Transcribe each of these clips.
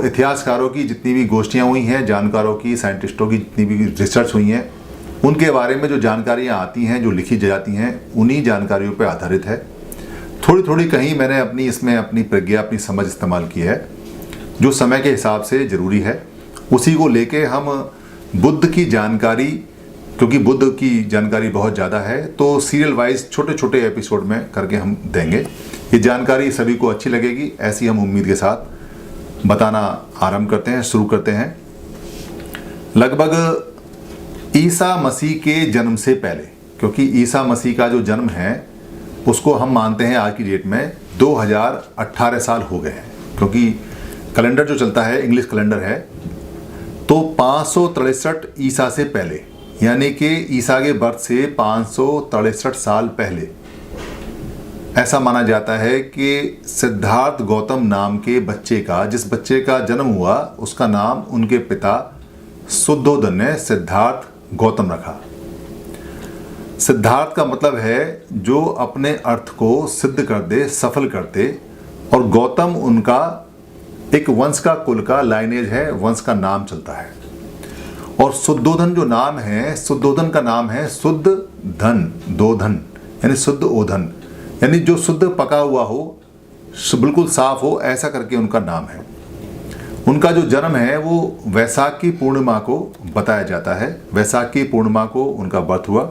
इतिहासकारों की जितनी भी गोष्ठियाँ हुई हैं, जानकारों की, साइंटिस्टों की जितनी भी रिसर्च हुई हैं, उनके बारे में जो जानकारियाँ आती हैं, जो लिखी जाती हैं, उन्हीं जानकारियों पर आधारित है। थोड़ी थोड़ी कहीं मैंने इसमें अपनी प्रज्ञा, अपनी समझ इस्तेमाल की है, जो समय के हिसाब से ज़रूरी है। उसी को लेके हम बुद्ध की जानकारी, क्योंकि बुद्ध की जानकारी बहुत ज़्यादा है, तो सीरियल वाइज छोटे छोटे एपिसोड में करके हम देंगे। ये जानकारी सभी को अच्छी लगेगी, ऐसी हम उम्मीद के साथ बताना आरंभ करते हैं, शुरू करते हैं। लगभग ईसा मसीह के जन्म से पहले, क्योंकि ईसा मसीह का जो जन्म है उसको हम मानते हैं आज की डेट में 2018 साल हो गए हैं, क्योंकि कैलेंडर जो चलता है इंग्लिश कैलेंडर है, तो 563 ईसा से पहले, यानी कि ईसा के बर्थ से 563 साल पहले ऐसा माना जाता है कि सिद्धार्थ गौतम नाम के बच्चे का, जिस बच्चे का जन्म हुआ उसका नाम उनके पिता शुद्धोदन ने सिद्धार्थ गौतम रखा। सिद्धार्थ का मतलब है जो अपने अर्थ को सिद्ध कर दे, सफल करते, और गौतम उनका एक वंश का, कुल का लाइनेज है, वंश का नाम चलता है। और शुद्धोधन जो नाम है, शुद्धोधन का नाम है शुद्ध धन, दो धन, यानी शुद्ध ओधन, यानी जो शुद्ध पका हुआ हो, बिल्कुल साफ हो, ऐसा करके उनका नाम है। उनका जो जन्म है वो वैशाख की पूर्णिमा को बताया जाता है। वैशाख की पूर्णिमा को उनका बर्थ हुआ।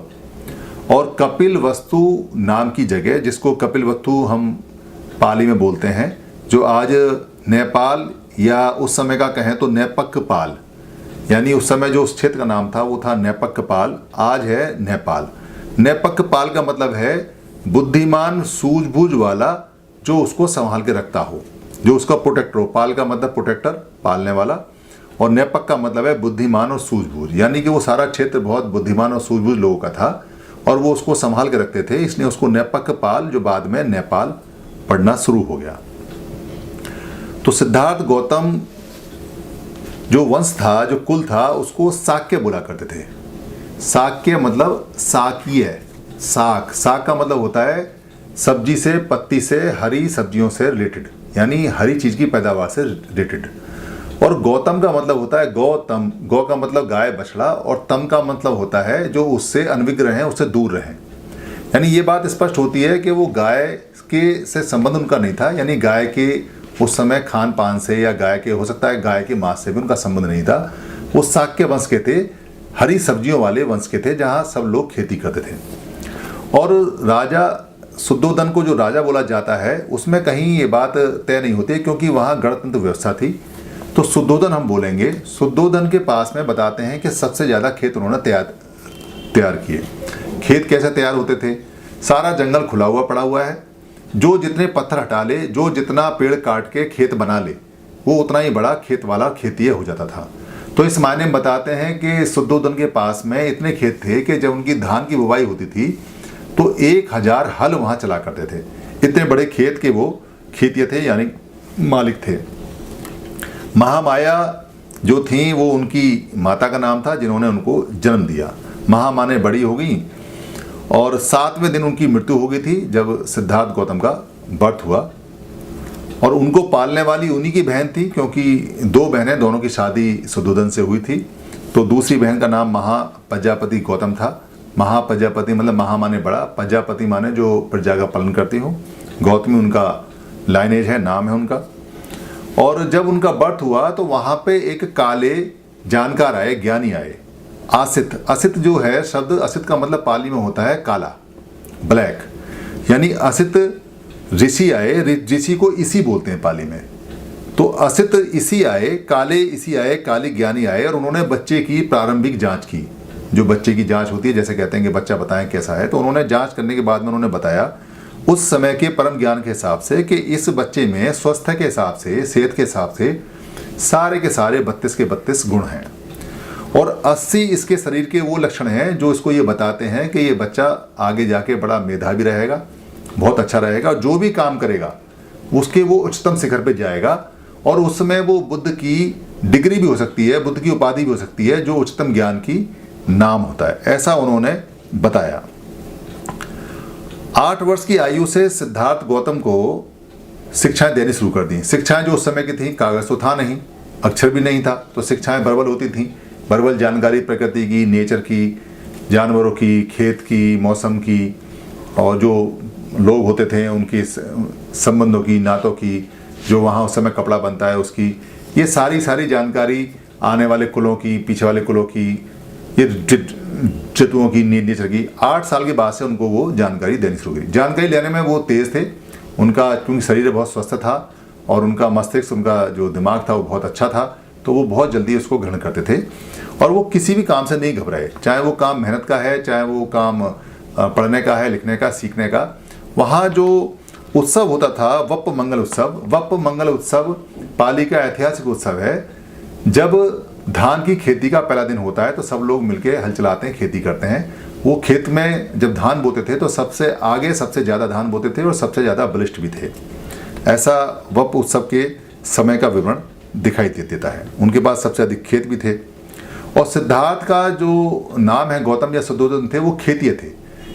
और कपिल वस्तु नाम की जगह, जिसको कपिल वस्तु हम पाली में बोलते हैं, जो आज नेपाल या उस समय का कहें तो नेपक्कपाल, यानी उस समय जो उस क्षेत्र का नाम था वो था नेपक्कपाल, आज है नेपाल। नेपक्कपाल का मतलब है बुद्धिमान, सूझबूझ वाला, जो उसको संभाल के रखता हो, जो उसका प्रोटेक्टर हो। पाल का मतलब प्रोटेक्टर, पालने वाला, और नेपक का मतलब है बुद्धिमान और सूझबूझ, यानी कि वो सारा क्षेत्र बहुत बुद्धिमान और सूझबूझ लोगों का था और वो उसको संभाल के रखते थे, इसलिए उसको नेपक्कपाल, जो बाद में नेपाल पढ़ना शुरू हो गया। तो सिद्धार्थ गौतम जो वंश था, जो कुल था, उसको शाक्य बोला करते थे। शाक्य मतलब शाकीय, शाक, शाक का मतलब होता है सब्जी से, पत्ती से, हरी सब्जियों से रिलेटेड, यानी हरी चीज की पैदावार से रिलेटेड। और गौतम का मतलब होता है गौतम, गौ का मतलब गाय, बछड़ा, और तम का मतलब होता है जो उससे अनविज्ञ रहें, उससे दूर रहें। यानी ये बात स्पष्ट होती है कि वो गाय के से संबंध उनका नहीं था, यानी गाय के उस समय खान पान से, या गाय के, हो सकता है गाय के मांस से भी उनका संबंध नहीं था। वो शाक्य वंश के थे, हरी सब्जियों वाले वंश के थे, जहाँ सब लोग खेती करते थे। और राजा शुद्धोधन को जो राजा बोला जाता है, उसमें कहीं ये बात तय नहीं होती, क्योंकि वहाँ गणतंत्र व्यवस्था थी, तो शुद्धोधन हम बोलेंगे। शुद्धोधन के पास में बताते हैं कि सबसे ज़्यादा खेत उन्होंने तैयार किए। खेत कैसे तैयार होते थे? सारा जंगल खुला हुआ पड़ा हुआ है, जो जितने पत्थर हटा ले, जो जितना पेड़ काट के खेत बना ले, वो उतना ही बड़ा खेत वाला खेतीय हो जाता था। तो इस मायने में बताते हैं कि शुद्धोधन के पास में इतने खेत थे कि जब उनकी धान की बुवाई होती थी तो 1000 हल वहाँ चला करते थे। इतने बड़े खेत के वो खेतीय थे, यानी मालिक थे। महामाया जो थी वो उनकी माता का नाम था, जिन्होंने उनको जन्म दिया। महामाने बड़ी हो गई और 7वें दिन उनकी मृत्यु हो गई थी, जब सिद्धार्थ गौतम का बर्थ हुआ। और उनको पालने वाली उन्हीं की बहन थी, क्योंकि 2 बहनें, दोनों की शादी शुद्धोधन से हुई थी। तो दूसरी बहन का नाम महाप्रजापति गौतम था। महाप्रजापति मतलब महा माने बड़ा, प्रजापति माने जो प्रजा का पालन करती हो। गौतमी उनका लाइनेज है, नाम है उनका। और जब उनका बर्थ हुआ तो वहाँ पे एक काले जानकार आए, ज्ञानी आए, आसित। असित जो है शब्द, असित का मतलब पाली में होता है काला, ब्लैक, यानी असित ऋषि आए। ऋषि को इसी बोलते हैं पाली में। तो असित इसी आए, काले इसी आए, काली ज्ञानी आए, और उन्होंने बच्चे की प्रारंभिक जांच की। जो बच्चे की जांच होती है, जैसे कहते हैं कि बच्चा बताएं कैसा है, तो उन्होंने जांच करने के बाद में उन्होंने बताया उस समय के परम ज्ञान के हिसाब से कि इस बच्चे में स्वस्थ के हिसाब से, सेहत के हिसाब से सारे के सारे 32 के 32 गुण हैं, और 80 इसके शरीर के वो लक्षण हैं जो इसको ये बताते हैं कि ये बच्चा आगे जाके बड़ा मेधावी रहेगा, बहुत अच्छा रहेगा, और जो भी काम करेगा उसके वो उच्चतम शिखर पे जाएगा। और उसमें वो बुद्ध की डिग्री भी हो सकती है, बुद्ध की उपाधि भी हो सकती है, जो उच्चतम ज्ञान की नाम होता है, ऐसा उन्होंने बताया। 8 वर्ष की आयु से सिद्धार्थ गौतम को शिक्षाएं देनी शुरू कर दी। शिक्षाएं जो उस समय की थी, कागज तो था नहीं, अक्षर भी नहीं था, तो शिक्षाएं वर्बल होती थी। वर्बल जानकारी प्रकृति की, नेचर की, जानवरों की, खेत की, मौसम की, और जो लोग होते थे उनकी संबंधों की, नातों की, जो वहाँ उस समय कपड़ा बनता है उसकी, ये सारी जानकारी आने वाले कुलों की, पीछे वाले कुलों की, ये ऋतुओं की, नेचर की। 8 साल के बाद से उनको वो जानकारी देनी शुरू की। जानकारी लेने में वो तेज़ थे, उनका क्योंकि शरीर बहुत स्वस्थ था और उनका मस्तिष्क, उनका जो दिमाग था वो बहुत अच्छा था, तो वो बहुत जल्दी उसको ग्रहण करते थे और वो किसी भी काम से नहीं घबराए, चाहे वो काम मेहनत का है, चाहे वो काम पढ़ने का है, लिखने का, सीखने का। वहाँ जो उत्सव होता था वप मंगल उत्सव, वप मंगल उत्सव पाली का ऐतिहासिक उत्सव है। जब धान की खेती का पहला दिन होता है तो सब लोग मिलके हल चलाते हैं, खेती करते हैं। वो खेत में जब धान बोते थे तो सबसे आगे सबसे ज़्यादा धान बोते थे और सबसे ज़्यादा बलिष्ठ भी थे। ऐसा वप उत्सव के समय का विवरण दिखाई देता है। उनके पास सबसे अधिक खेत भी थे। और सिद्धार्थ का जो नाम है गौतम या शुद्धोधन थे, वो खेतीय थे,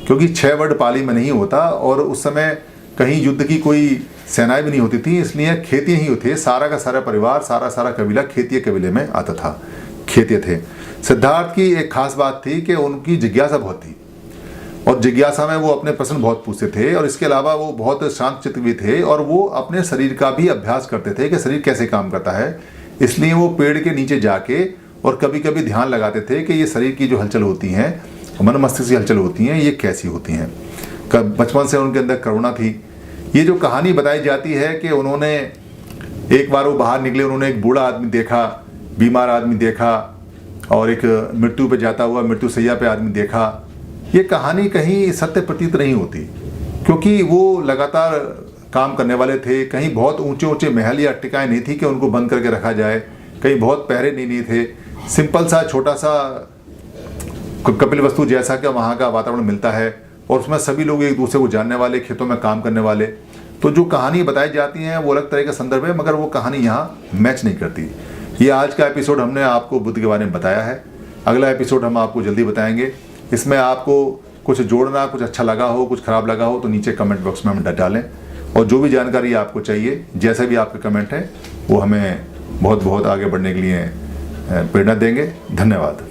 क्योंकि 6 वर्ड पाली में नहीं होता और उस समय कहीं युद्ध की कोई सेनाएं भी नहीं होती थी, इसलिए खेतीय ही थे। सारा का सारा परिवार, सारा कबीला खेतीय कबीले में आता था, खेतीय थे। सिद्धार्थ की एक खास बात थी कि उनकी जिज्ञासा बहुत थी और जिज्ञासा में वो अपने प्रश्न बहुत पूछते थे और इसके अलावा वो बहुत शांत चित्त भी थे और वो अपने शरीर का भी अभ्यास करते थे कि शरीर कैसे काम करता है। इसलिए वो पेड़ के नीचे जाके और कभी कभी ध्यान लगाते थे कि ये शरीर की जो हलचल होती हैं, मन मस्तिष्क की हलचल होती हैं, ये कैसी होती हैं। बचपन से उनके अंदर करुणा थी। ये जो कहानी बताई जाती है कि उन्होंने एक बार वो बाहर निकले, उन्होंने एक बूढ़ा आदमी देखा, बीमार आदमी देखा और एक मृत्यु पे जाता हुआ मृत्यु सैया पे आदमी देखा। ये कहानी कहीं सत्य प्रतीत नहीं होती, क्योंकि वो लगातार काम करने वाले थे। कहीं बहुत ऊंचे ऊंचे महल या अट्टिकाएं नहीं थी कि उनको बंद करके रखा जाए, कहीं बहुत पहरे नहीं थे। सिंपल सा छोटा सा कपिल वस्तु जैसा कि वहाँ का वातावरण मिलता है और उसमें सभी लोग एक दूसरे को जानने वाले, खेतों में काम करने वाले। तो जो कहानी बताई जाती हैं वो अलग तरह का संदर्भ है, मगर वो कहानी यहाँ मैच नहीं करती। ये आज का एपिसोड हमने आपको बुद्ध के बारे में बताया है। अगला एपिसोड हम आपको जल्दी बताएंगे। इसमें आपको कुछ जोड़ना, कुछ अच्छा लगा हो, कुछ खराब लगा हो तो नीचे कमेंट बॉक्स में हम डालें और जो भी जानकारी आपको चाहिए, जैसे भी आपके कमेंट है, वो हमें बहुत बहुत आगे बढ़ने के लिए प्रेरणा देंगे। धन्यवाद।